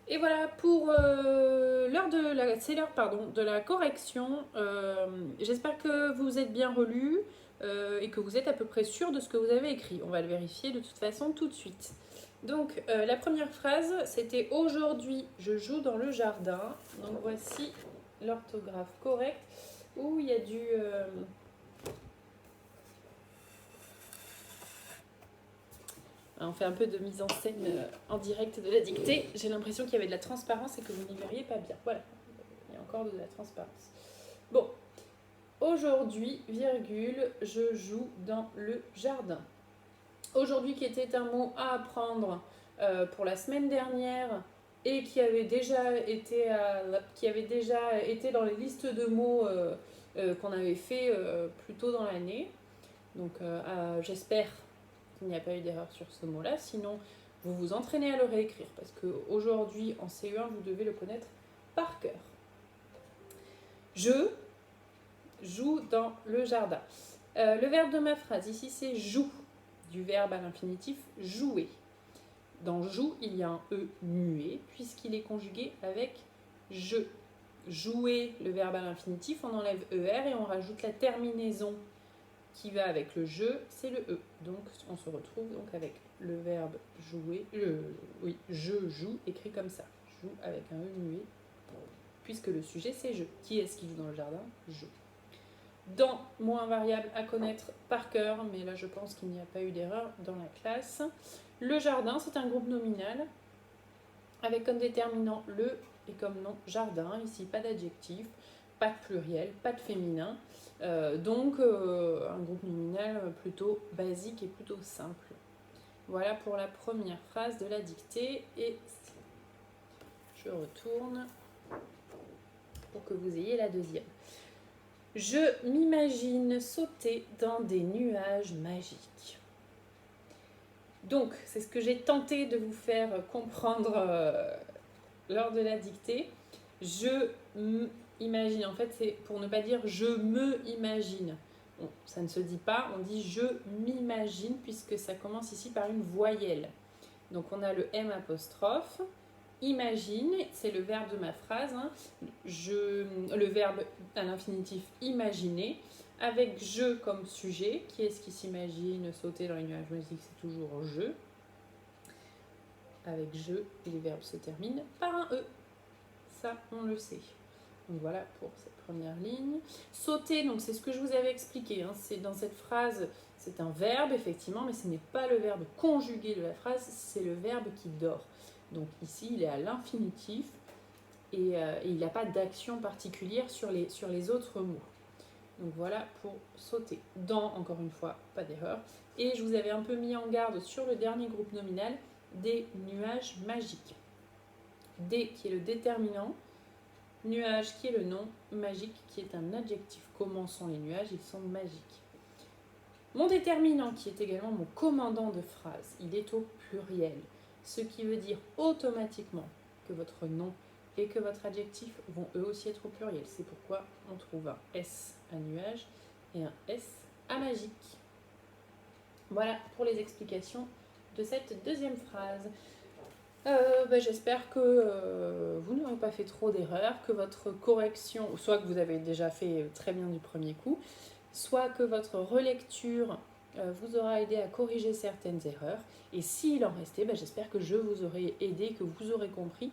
Et voilà pour c'est l'heure pardon, de la correction. J'espère que vous êtes bien relus et que vous êtes à peu près sûr de ce que vous avez écrit. On va le vérifier de toute façon tout de suite. Donc la première phrase, c'était aujourd'hui je joue dans le jardin. Donc voici l'orthographe correcte où il y a on fait un peu de mise en scène en direct de la dictée. J'ai l'impression qu'il y avait de la transparence et que vous n'y verriez pas bien. Voilà, il y a encore de la transparence. Bon, aujourd'hui, virgule, je joue dans le jardin. Aujourd'hui, qui était un mot à apprendre pour la semaine dernière et qui avait déjà été dans les listes de mots qu'on avait fait plus tôt dans l'année. Donc, j'espère qu'il n'y a pas eu d'erreur sur ce mot-là. Sinon, vous vous entraînez à le réécrire parce qu'aujourd'hui, en CE1, vous devez le connaître par cœur. Je joue dans le jardin. Le verbe de ma phrase, ici, c'est joue, du verbe à l'infinitif jouer. Dans joue, il y a un E muet, puisqu'il est conjugué avec je. Jouer, le verbe à l'infinitif, on enlève ER et on rajoute la terminaison qui va avec le je, c'est le E. Donc on se retrouve donc avec le verbe jouer, je joue, écrit comme ça. Joue avec un E muet, puisque le sujet c'est je. Qui est-ce qui joue dans le jardin? Je. Dans mot invariable à connaître par cœur, mais là je pense qu'il n'y a pas eu d'erreur dans la classe. Le jardin, c'est un groupe nominal avec comme déterminant le et comme nom jardin. Ici, pas d'adjectif, pas de pluriel, pas de féminin. Donc, un groupe nominal plutôt basique et plutôt simple. Voilà pour la première phrase de la dictée. Et je retourne pour que vous ayez la deuxième. Je m'imagine sauter dans des nuages magiques. Donc, c'est ce que j'ai tenté de vous faire comprendre lors de la dictée. Je m'imagine, en fait, c'est pour ne pas dire je me imagine. Bon, ça ne se dit pas, on dit je m'imagine puisque ça commence ici par une voyelle. Donc on a le M apostrophe. Imagine, c'est le verbe de ma phrase. Hein. Le verbe à l'infinitif imaginer, avec je comme sujet. Qui est-ce qui s'imagine sauter dans les nuages magiques? C'est toujours je. Avec je, les verbes se terminent par un E. Ça, on le sait. Donc voilà pour cette première ligne. Sauter, donc c'est ce que je vous avais expliqué. Hein. C'est dans cette phrase, c'est un verbe effectivement, mais ce n'est pas le verbe conjugué de la phrase, c'est le verbe qui dort. Donc ici, il est à l'infinitif et il n'a pas d'action particulière sur les autres mots. Donc voilà pour sauter. Dans, encore une fois, pas d'erreur. Et je vous avais un peu mis en garde sur le dernier groupe nominal, des nuages magiques. Des qui est le déterminant, nuage qui est le nom, magique qui est un adjectif. Comment sont les nuages? Ils sont magiques. Mon déterminant qui est également mon commandant de phrase, il est au pluriel, ce qui veut dire automatiquement que votre nom et que votre adjectif vont eux aussi être au pluriel. C'est pourquoi on trouve un S à nuage et un S à magique. Voilà pour les explications de cette deuxième phrase. J'espère que vous n'aurez pas fait trop d'erreurs, que votre correction, soit que vous avez déjà fait très bien du premier coup, soit que votre relecture vous aura aidé à corriger certaines erreurs. Et s'il en restait, j'espère que je vous aurai aidé, que vous aurez compris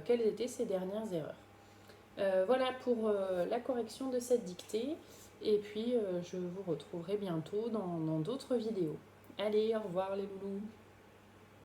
quelles étaient ces dernières erreurs. Voilà pour la correction de cette dictée. Et puis, je vous retrouverai bientôt dans d'autres vidéos. Allez, au revoir les loulous!